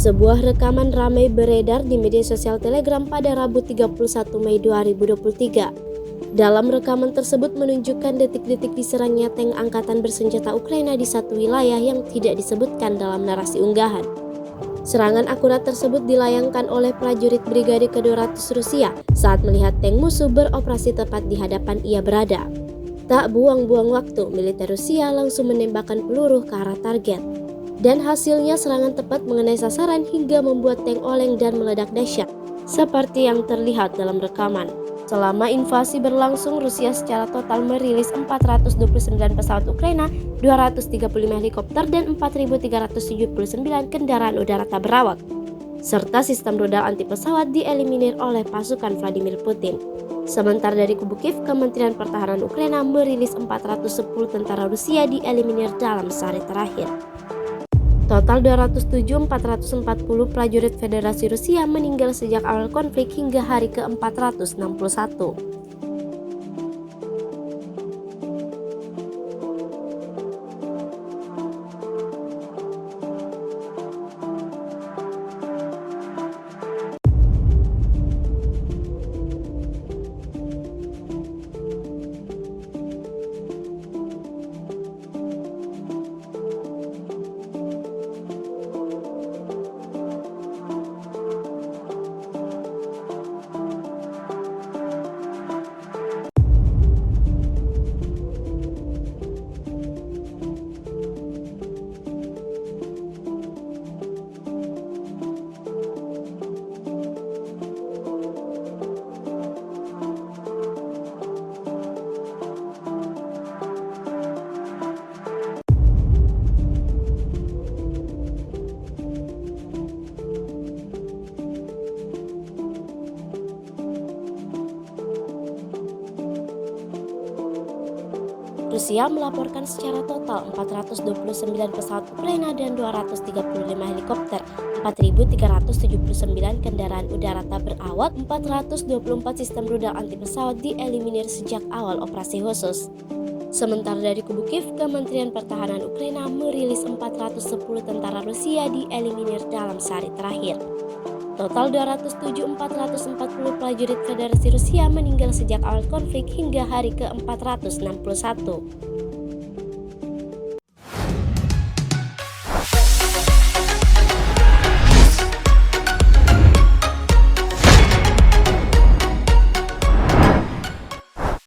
Sebuah rekaman ramai beredar di media sosial Telegram pada Rabu 31 Mei 2023. Dalam rekaman tersebut menunjukkan detik-detik diserangnya tank angkatan bersenjata Ukraina di satu wilayah yang tidak disebutkan dalam narasi unggahan. Serangan akurat tersebut dilayangkan oleh prajurit Brigade ke-200 Rusia saat melihat tank musuh beroperasi tepat di hadapan ia berada. Tak buang-buang waktu, militer Rusia langsung menembakkan peluru ke arah target. Dan hasilnya serangan tepat mengenai sasaran hingga membuat tank oleng dan meledak dahsyat, seperti yang terlihat dalam rekaman. Selama invasi berlangsung, Rusia secara total merilis 429 pesawat Ukraina, 235 helikopter, dan 4.379 kendaraan udara tak berawak, serta sistem rudal anti pesawat dieliminir oleh pasukan Vladimir Putin. Sementara dari kubu Kiev, Kementerian Pertahanan Ukraina merilis 410 tentara Rusia dieliminir dalam sehari terakhir. Total 207.440 prajurit Federasi Rusia meninggal sejak awal konflik hingga hari ke-461. Rusia melaporkan secara total 429 pesawat Ukraina dan 235 helikopter, 4.379 kendaraan udara tak berawak, 424 sistem rudal anti pesawat dieliminir sejak awal operasi khusus. Sementara dari kubu Kiev, Kementerian Pertahanan Ukraina merilis 410 tentara Rusia dieliminir dalam sehari terakhir. Total 207.440 prajurit Federasi Rusia meninggal sejak awal konflik hingga hari ke-461.